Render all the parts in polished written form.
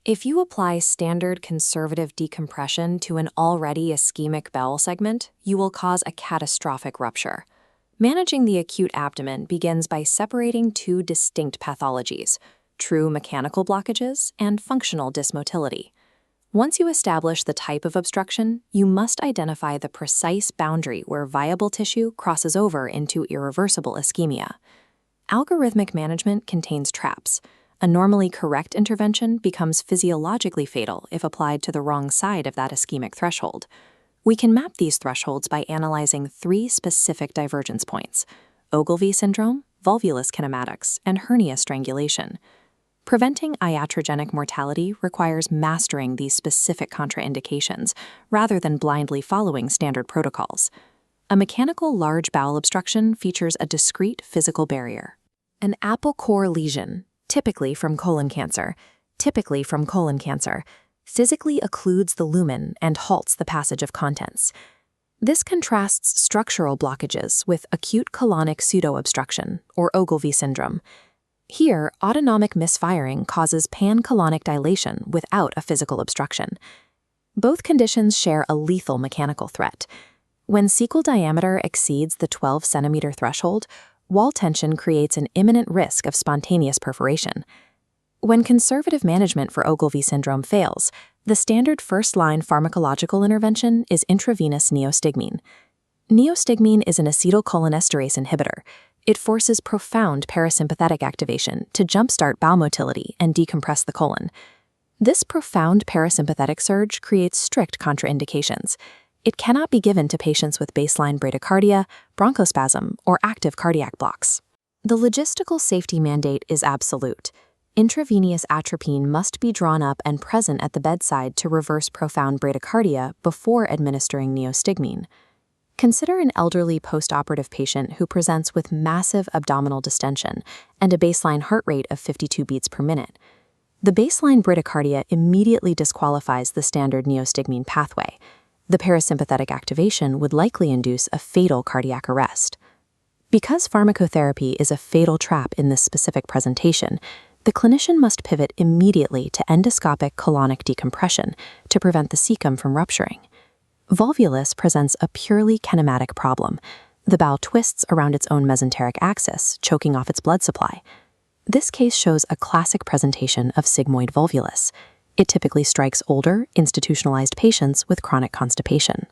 If you apply standard conservative decompression to an already ischemic bowel segment, you will cause a catastrophic rupture. Managing the acute abdomen begins by separating two distinct pathologies: true mechanical blockages and functional dysmotility. Once you establish the type of obstruction, you must identify the precise boundary where viable tissue crosses over into irreversible ischemia. Algorithmic management contains traps. A normally correct intervention becomes physiologically fatal if applied to the wrong side of that ischemic threshold. We can map these thresholds by analyzing three specific divergence points: Ogilvie syndrome, volvulus kinematics, and hernia strangulation. Preventing iatrogenic mortality requires mastering these specific contraindications rather than blindly following standard protocols. A mechanical large bowel obstruction features a discrete physical barrier. An apple core lesion, typically from colon cancer, physically occludes the lumen and halts the passage of contents. This contrasts structural blockages with acute colonic pseudoobstruction, or Ogilvie syndrome. Here, autonomic misfiring causes pancolonic dilation without a physical obstruction. Both conditions share a lethal mechanical threat. When cecal diameter exceeds the 12-centimeter threshold, wall tension creates an imminent risk of spontaneous perforation. When conservative management for Ogilvie syndrome fails, the standard first-line pharmacological intervention is intravenous neostigmine. Neostigmine is an acetylcholinesterase inhibitor. It forces profound parasympathetic activation to jumpstart bowel motility and decompress the colon. This profound parasympathetic surge creates strict contraindications. It cannot be given to patients with baseline bradycardia, bronchospasm, or active cardiac blocks. The logistical safety mandate is absolute. Intravenous atropine must be drawn up and present at the bedside to reverse profound bradycardia before administering neostigmine. Consider an elderly postoperative patient who presents with massive abdominal distension and a baseline heart rate of 52 beats per minute. The baseline bradycardia immediately disqualifies the standard neostigmine pathway. The parasympathetic activation would likely induce a fatal cardiac arrest. Because pharmacotherapy is a fatal trap in this specific presentation, the clinician must pivot immediately to endoscopic colonic decompression to prevent the cecum from rupturing. Volvulus presents a purely kinematic problem. The bowel twists around its own mesenteric axis, choking off its blood supply. This case shows a classic presentation of sigmoid volvulus. It typically strikes older, institutionalized patients with chronic constipation.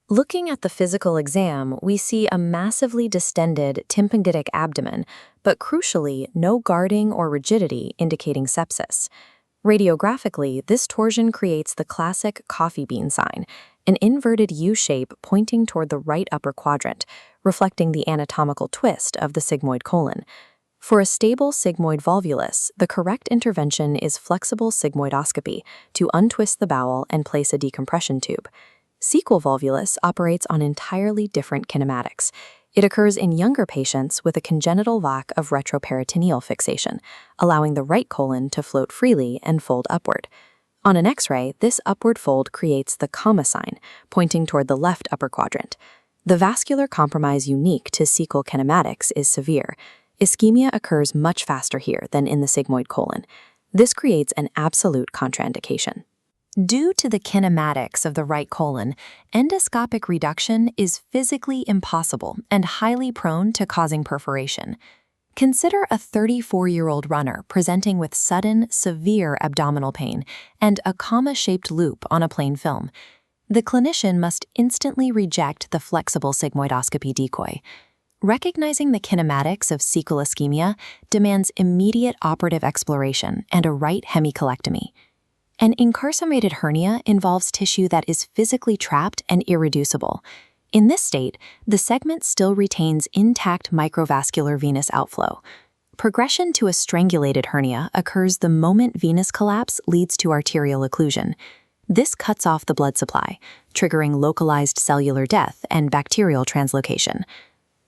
Looking at the physical exam, we see a massively distended tympanolytic abdomen, but crucially, no guarding or rigidity indicating sepsis. Radiographically, this torsion creates the classic coffee bean sign, an inverted U shape pointing toward the right upper quadrant, reflecting the anatomical twist of the sigmoid colon. For a stable sigmoid volvulus, the correct intervention is flexible sigmoidoscopy to untwist the bowel and place a decompression tube. Cecal volvulus operates on entirely different kinematics. It occurs in younger patients with a congenital lack of retroperitoneal fixation, allowing the right colon to float freely and fold upward. On an X-ray, this upward fold creates the comma sign, pointing toward the left upper quadrant. The vascular compromise unique to cecal kinematics is severe. Ischemia occurs much faster here than in the sigmoid colon. This creates an absolute contraindication. Due to the kinematics of the right colon, endoscopic reduction is physically impossible and highly prone to causing perforation. Consider a 34-year-old runner presenting with sudden, severe abdominal pain and a comma-shaped loop on a plain film. The clinician must instantly reject the flexible sigmoidoscopy decoy. Recognizing the kinematics of cecal ischemia demands immediate operative exploration and a right hemicolectomy. An incarcerated hernia involves tissue that is physically trapped and irreducible. In this state, the segment still retains intact microvascular venous outflow. Progression to a strangulated hernia occurs the moment venous collapse leads to arterial occlusion. This cuts off the blood supply, triggering localized cellular death and bacterial translocation.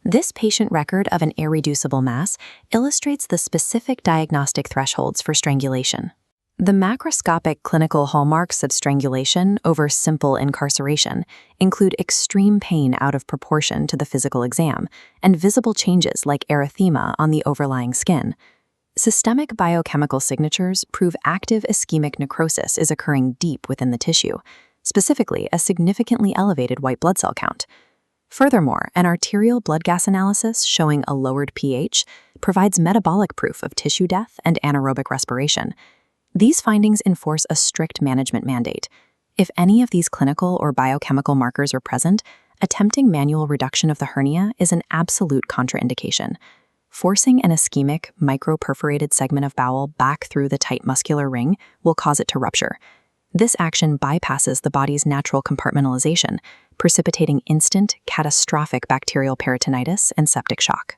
This patient record of an irreducible mass illustrates the specific diagnostic thresholds for strangulation. The macroscopic clinical hallmarks of strangulation over simple incarceration include extreme pain out of proportion to the physical exam and visible changes like erythema on the overlying skin. Systemic biochemical signatures prove active ischemic necrosis is occurring deep within the tissue, specifically a significantly elevated white blood cell count. Furthermore, an arterial blood gas analysis showing a lowered pH provides metabolic proof of tissue death and anaerobic respiration. These findings enforce a strict management mandate. If any of these clinical or biochemical markers are present, attempting manual reduction of the hernia is an absolute contraindication. Forcing an ischemic, microperforated segment of bowel back through the tight muscular ring will cause it to rupture. This action bypasses the body's natural compartmentalization, precipitating instant, catastrophic bacterial peritonitis and septic shock.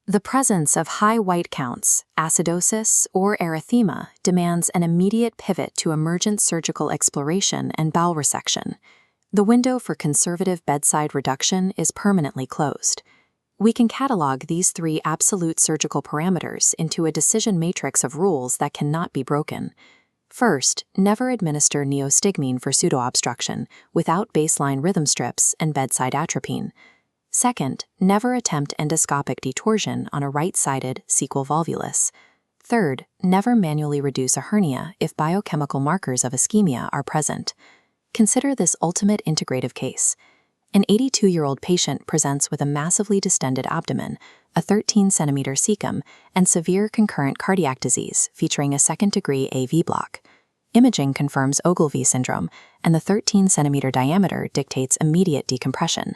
The presence of high white counts, acidosis, or erythema demands an immediate pivot to emergent surgical exploration and bowel resection. The window for conservative bedside reduction is permanently closed. We can catalog these 3 absolute surgical parameters into a decision matrix of rules that cannot be broken. First, never administer neostigmine for pseudoobstruction without baseline rhythm strips and bedside atropine. Second, never attempt endoscopic detorsion on a right-sided sequel volvulus. Third, never manually reduce a hernia if biochemical markers of ischemia are present. Consider this ultimate integrative case. An 82-year-old patient presents with a massively distended abdomen, a 13-centimeter cecum, and severe concurrent cardiac disease featuring a second-degree AV block. Imaging confirms Ogilvie syndrome, and the 13-centimeter diameter dictates immediate decompression.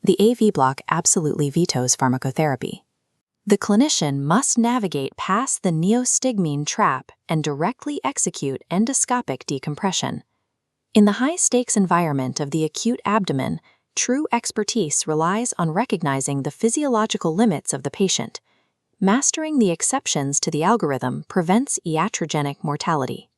The AV block absolutely vetoes pharmacotherapy. The clinician must navigate past the neostigmine trap and directly execute endoscopic decompression. In the high-stakes environment of the acute abdomen, true expertise relies on recognizing the physiological limits of the patient. Mastering the exceptions to the algorithm prevents iatrogenic mortality.